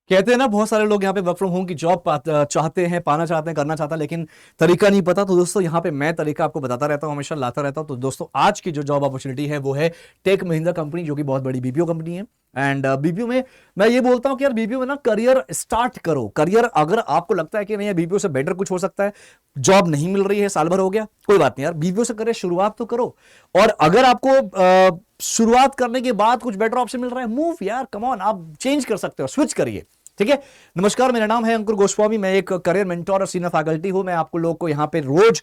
कहते हैं ना, बहुत सारे लोग यहाँ पे वर्क फ्रॉम होम की जॉब चाहते हैं, पाना चाहते हैं, करना चाहते हैं, लेकिन तरीका नहीं पता। तो दोस्तों यहाँ पे मैं तरीका आपको बताता रहता हूँ, हमेशा लाता रहता हूँ। तो दोस्तों आज की जो जॉब अपॉर्चुनिटी है वो है टेक महिंद्रा कंपनी, जो कि बहुत बड़ी बीपीओ कंपनी है। एंड बीपीओ में मैं ये बोलता हूँ कि यार बीपीओ में ना करियर स्टार्ट करो। करियर अगर आपको लगता है कि नहीं बीपीओ से बेटर कुछ हो सकता है, जॉब नहीं मिल रही है, साल भर हो गया, कोई बात नहीं यार, बीपीओ से करियर शुरुआत तो करो। और अगर आपको शुरुआत करने के बाद कुछ बेटर ऑप्शन मिल रहा है, मूव यार, कम ऑन, आप चेंज कर सकते हो, स्विच करिए। ठीक है। नमस्कार, मेरा नाम है अंकुर गोस्वामी, मैं एक करियर मेंटोर और सीनियर फैकल्टी हूं। मैं आपको लोग को यहाँ पे रोज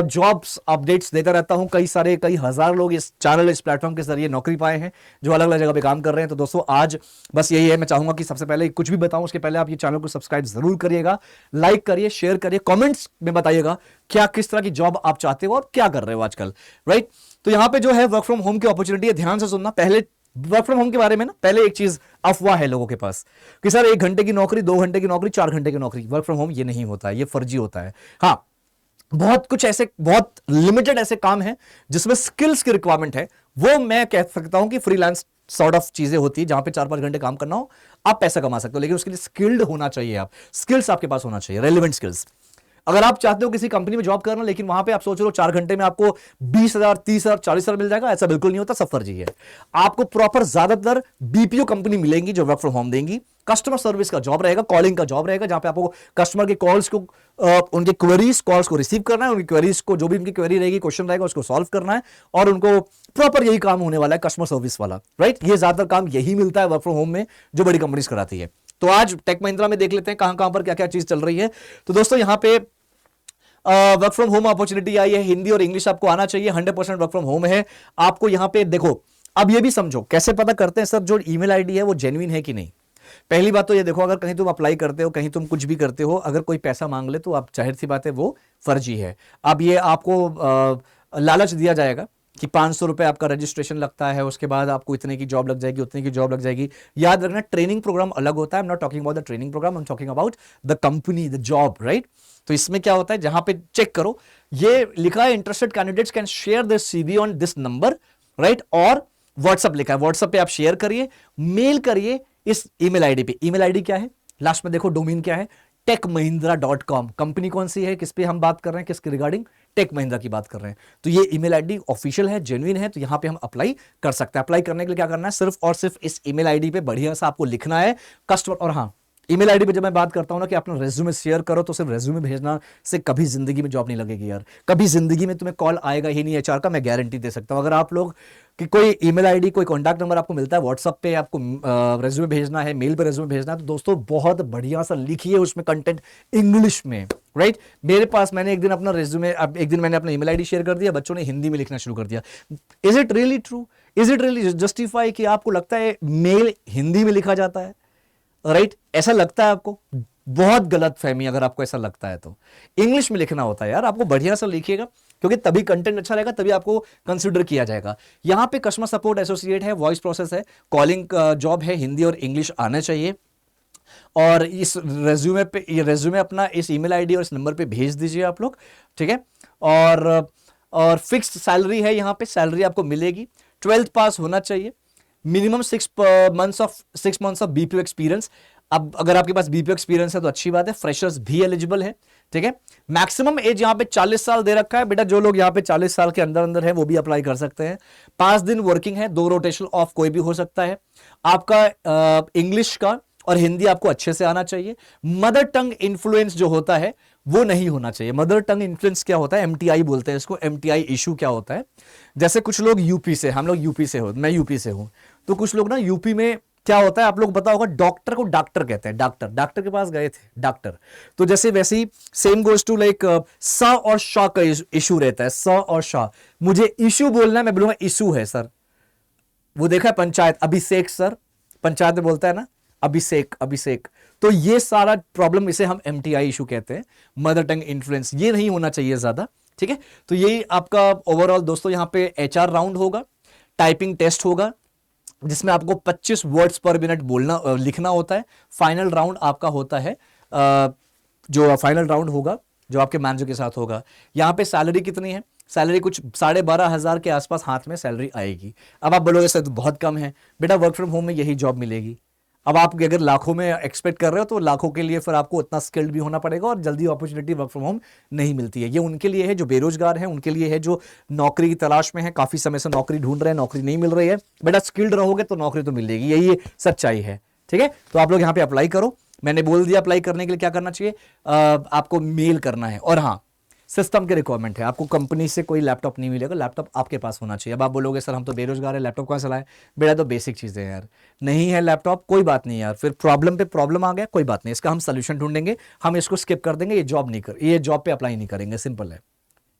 जॉब्स अपडेट्स देता रहता हूं। कई हजार लोग इस चैनल, इस प्लेटफॉर्म के जरिए नौकरी पाए हैं, जो अलग अलग जगह पे काम कर रहे हैं। तो दोस्तों आज बस यही है, मैं चाहूंगा कि सबसे पहले कुछ भी बताऊं उसके पहले आप ये चैनल को सब्सक्राइब जरूर करिएगा, लाइक करिए, शेयर करिए, कॉमेंट्स में बताइएगा क्या किस तरह की जॉब आप चाहते हो और क्या कर रहे हो आजकल, राइट। तो यहाँ पे जो है वर्क फ्रॉम होम की अपॉर्चुनिटी है, ध्यान से सुनना। पहले वर्क फ्रॉम होम के बारे में ना, पहले एक चीज अफवाह है लोगों के पास कि सर 1 घंटे की नौकरी, 2 घंटे की नौकरी, 4 घंटे की नौकरी, वर्क फ्रॉम होम ये नहीं होता है, ये फर्जी होता है। हाँ, बहुत कुछ ऐसे, बहुत लिमिटेड ऐसे काम है जिसमें स्किल्स की रिक्वायरमेंट है, वो मैं कह सकता हूं कि फ्रीलांस सॉर्ट ऑफ चीजें होती है, जहां पे 4-5 घंटे काम करना हो, आप पैसा कमा सकते हो, लेकिन उसके लिए स्किल्ड होना चाहिए। आप स्किल्स आपके पास होना चाहिए, रेलिवेंट स्किल्स। अगर आप चाहते हो किसी कंपनी में जॉब करना, लेकिन वहां पे आप सोच रहे हो 4 घंटे में आपको 20,000, 30,000, 40,000 मिल जाएगा, ऐसा बिल्कुल नहीं होता, सब फर्जी है। आपको प्रॉपर ज्यादातर बीपीओ कंपनी मिलेंगी जो वर्क फ्रॉम होम देंगी। कस्टमर सर्विस का जॉब रहेगा, कॉलिंग का जॉब रहेगा, जहां पे आपको कस्टमर के कॉल्स को, उनके क्वेरीज कॉल्स को रिसीव करना है, उनकी क्वेरीज को, जो भी उनकी क्वेरी रहेगी, क्वेश्चन रहेगा, उसको सॉल्व करना है, और उनको प्रॉपर यही काम होने वाला है, कस्टमर सर्विस वाला, राइट। ये ज्यादातर काम यही मिलता है वर्क फ्रॉम होम में, जो बड़ी कंपनीज कराती है। तो आज टेक महिंद्रा में देख लेते हैं कहां कहां पर क्या क्या चीज चल रही है। तो दोस्तों यहाँ पे वर्क फ्रॉम होम अपॉर्चुनिटी आई है, हिंदी और इंग्लिश आपको आना चाहिए, 100% वर्क फ्रॉम होम है। आपको यहां पे देखो, अब ये भी समझो कैसे पता करते हैं सर जो ईमेल आईडी है वो जेन्युइन है कि नहीं। पहली बात तो ये देखो, अगर कहीं तुम अप्लाई करते हो, कहीं तुम कुछ भी करते हो, अगर कोई पैसा मांग ले तो आप, जाहिर सी बात है वो फर्जी है। अब ये आपको लालच दिया जाएगा कि 500 रुपए आपका रजिस्ट्रेशन लगता है, उसके बाद आपको इतने की जॉब लग जाएगी, उतने की जॉब लग जाएगी। याद रखना, ट्रेनिंग प्रोग्राम अलग होता है। I am not talking about the training program, I am talking about the company, the job, right. तो इसमें क्या होता है, जहां पे चेक करो, ये लिखा है interested candidates can share this CV on this number, right, और व्हाट्सअप लिखा है, व्हाट्सअप पे आप शेयर करिए, मेल करिए इस ईमेल आईडी पे। ईमेल आईडी क्या है, लास्ट में देखो, डोमेन क्या है, techmahindra.com। कंपनी कौन सी है, किस पे हम बात कर रहे हैं, किसके रिगार्डिंग, टेक महिंद्रा की बात कर रहे हैं। तो ये ईमेल आईडी ऑफिशियल है, जेन्युइन है, तो यहां पे हम अप्लाई कर सकते हैं। अप्लाई करने के लिए क्या करना है, सिर्फ और सिर्फ इस ईमेल आईडी पे बढ़िया सा आपको लिखना है कस्टमर। और हाँ, ईमेल आईडी पे जब मैं बात करता हूं ना कि अपना रेज्यूमे शेयर करो, तो सिर्फ रेज्यूमे भेजना से कभी जिंदगी में जॉब नहीं लगेगी यार, कभी जिंदगी में तुम्हें कॉल आएगा ही नहीं एचआर का, मैं गारंटी दे सकता हूं। अगर आप लोग कि कोई ईमेल आईडी, कोई कॉन्टैक्ट नंबर आपको मिलता है व्हाट्सएप पे, आपको रेज्यूमे भेजना है, मेल पे रेज्यूमे भेजना है, तो दोस्तों बहुत बढ़िया सा लिखिए उसमें कंटेंट इंग्लिश में, राइट। मेरे पास, मैंने एक दिन अपना रेज्यूमे, अब एक दिन मैंने अपना ईमेल आईडी शेयर कर दिया, बच्चों ने हिंदी में लिखना शुरू कर दिया। Is it really true, is it really justify कि आपको लगता है मेल हिंदी में लिखा जाता है, राइट, ऐसा लगता है आपको? बहुत गलत फहमी, अगर आपको ऐसा लगता है तो इंग्लिश में लिखना होता है यार। आपको बढ़िया सा लिखिएगा, क्योंकि तभी कंटेंट अच्छा रहेगा, तभी आपको कंसीडर किया जाएगा। यहां पे कस्टमर सपोर्ट एसोसिएट है, वॉइस प्रोसेस है, कॉलिंग जॉब है, हिंदी और इंग्लिश आना चाहिए। और इस रेज्यूमे पे, ये रेज्यूमे अपना इस ईमेल आईडी और इस नंबर पे भेज दीजिए आप लोग, ठीक है। और फिक्स्ड सैलरी है, यहां पे सैलरी आपको मिलेगी। 12th पास होना चाहिए, minimum 6 months of BPO experience. अब अगर आपके पास बीपीओ एक्सपीरियंस है तो अच्छी बात है, फ्रेशर्स भी एलिजिबल है, ठीक है। मैक्सिमम एज यहां पे 40 साल दे रखा है बेटा, जो लोग यहां पे 40 साल के अंदर अंदर है वो भी अप्लाई कर सकते हैं। 5 दिन वर्किंग है, 2 रोटेशनल ऑफ कोई भी हो सकता है। आपका इंग्लिश का और हिंदी आपको अच्छे से आना चाहिए। मदर टंग इन्फ्लुएंस जो होता है वो नहीं होना चाहिए। मदर टंग इन्फ्लुएंस क्या होता है, एमटीआई बोलते हैं इसको। एमटीआई इशू क्या होता है, जैसे कुछ लोग यूपी से, हम लोग यूपी से हो, मैं यूपी से हूं, तो कुछ लोग ना यूपी में क्या होता है, आप लोग पता होगा, डॉक्टर को डॉक्टर कहते हैं, डॉक्टर, डॉक्टर के पास गए थे डॉक्टर। तो जैसे वैसे ही सेम गोज टू लाइक स और श का इशू रहता है, स और श। मुझे इशू बोलना है, मैं बोलूंगा इशू है सर। वो देखा है पंचायत, अभिषेक सर, पंचायत में बोलता है ना अभिषेक, अभिषेक। तो ये सारा प्रॉब्लम, इसे हम एमटीआई इशू कहते हैं, मदर टंग इन्फ्लुएंस। ये नहीं होना चाहिए ज्यादा, ठीक है। तो यही आपका ओवरऑल दोस्तों, यहां पे एचआर राउंड होगा, टाइपिंग टेस्ट होगा, जिसमें आपको 25 वर्ड्स पर मिनट बोलना, लिखना होता है। फाइनल राउंड आपका होता है, जो फाइनल राउंड होगा जो आपके मैनेजर के साथ होगा। यहां पे सैलरी कितनी है, सैलरी कुछ 12,500 के आसपास हाथ में सैलरी आएगी। अब आप बोलोगे सर तो बहुत कम है, बेटा वर्क फ्रॉम होम में यही जॉब मिलेगी। अब आप अगर लाखों में एक्सपेक्ट कर रहे हो तो लाखों के लिए फिर आपको उतना स्किल्ड भी होना पड़ेगा और जल्दी अपॉर्चुनिटी वर्क फ्रॉम होम नहीं मिलती है। ये उनके लिए है जो बेरोजगार हैं, उनके लिए है जो नौकरी की तलाश में है, काफी समय से नौकरी ढूंढ रहे हैं, नौकरी नहीं मिल रही है। बेटा स्किल्ड रहोगे तो नौकरी तो मिलेगी, यही सच्चाई है। ठीक है, तो आप लोग यहाँ पे अप्लाई करो। मैंने बोल दिया अप्लाई करने के लिए क्या करना चाहिए, आपको मेल करना है। और हाँ, सिस्टम के रिक्वायरमेंट है, आपको कंपनी से कोई लैपटॉप नहीं मिलेगा, लैपटॉप आपके पास होना चाहिए। अब आप बोलोगे सर हम तो बेरोजगार है, लैपटॉप कहाँ से लाए? बेटा तो बेसिक चीजें हैं यार, नहीं है लैपटॉप कोई बात नहीं यार, फिर प्रॉब्लम पे प्रॉब्लम आ गया कोई बात नहीं, इसका हम सोल्यूशन ढूंढेंगे, हम इसको स्किप कर देंगे, ये जॉब पे अप्लाई नहीं करेंगे, सिंपल है।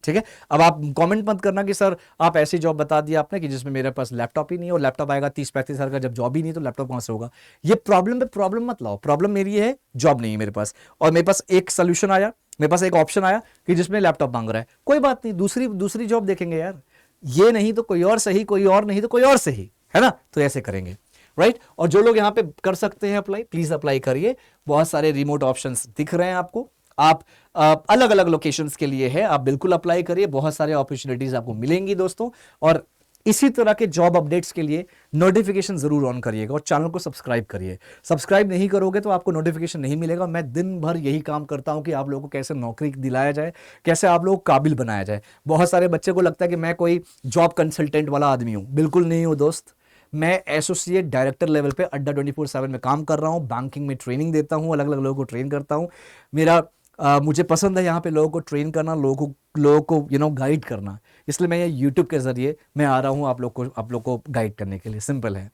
ठीक है, अब आप कमेंट मत करना कि सर आप ऐसी जॉब बता दी आपने कि जिसमें मेरे पास लैपटॉप ही नहीं है, और लैपटॉप आएगा 30-35 हज़ार का, जब जॉब ही नहीं तो लैपटॉप कहां से होगा? ये प्रॉब्लम पे प्रॉब्लम मत लाओ, प्रॉब्लम मेरी है जॉब नहीं है मेरे पास, और मेरे पास एक सोल्यूशन आया, मेरे पास एक ऑप्शन आया कि जिसमें लैपटॉप मांग रहा है, कोई बात नहीं, दूसरी जॉब देखेंगे यार, ये नहीं तो कोई और सही, कोई और नहीं तो कोई और सही, है ना? तो ऐसे करेंगे, राइट। और जो लोग यहां पे कर सकते हैं अप्लाई, प्लीज अप्लाई करिए। बहुत सारे रिमोट ऑप्शंस दिख रहे हैं आपको, आप अलग अलग लोकेशंस के लिए है, आप बिल्कुल अप्लाई करिए, बहुत सारे अपॉर्चुनिटीज आपको मिलेंगी दोस्तों। और इसी तरह के जॉब अपडेट्स के लिए नोटिफिकेशन जरूर ऑन करिएगा और चैनल को सब्सक्राइब करिए। सब्सक्राइब नहीं करोगे तो आपको नोटिफिकेशन नहीं मिलेगा। मैं दिन भर यही काम करता हूं कि आप लोगों को कैसे नौकरी दिलाया जाए, कैसे आप लोगों को काबिल बनाया जाए। बहुत सारे बच्चे को लगता है कि मैं कोई जॉब कंसल्टेंट वाला आदमी हूं, बिल्कुल नहीं हूं दोस्त। मैं एसोसिएट डायरेक्टर लेवल पे अड्डा 24/7 में काम कर रहा हूं, बैंकिंग में ट्रेनिंग देता हूं, अलग अलग लोगों को ट्रेन करता हूं। मुझे पसंद है यहाँ पे लोगों को ट्रेन करना, लोगों को गाइड करना, इसलिए मैं ये यूट्यूब के जरिए मैं आ रहा हूँ आप लोग को गाइड करने के लिए, सिंपल है।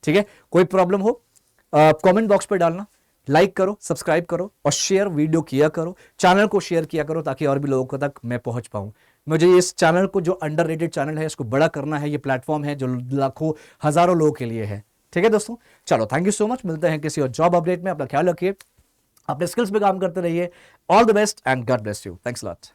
ठीक है, कोई प्रॉब्लम हो कमेंट बॉक्स पे डालना, लाइक करो, सब्सक्राइब करो और शेयर वीडियो किया करो, चैनल को शेयर किया करो ताकि और भी लोगों तक मैं पहुंच पाऊं। मुझे इस चैनल को, जो अंडररेटेड चैनल है, इसको बड़ा करना है। ये प्लेटफॉर्म है जो लाखों हजारों लोगों के लिए है। ठीक है दोस्तों, चलो थैंक यू सो मच, मिलते हैं किसी और जॉब अपडेट में। अपना ख्याल रखिए, अपने स्किल्स पे काम करते रहिए। All the best and God bless you. Thanks lot.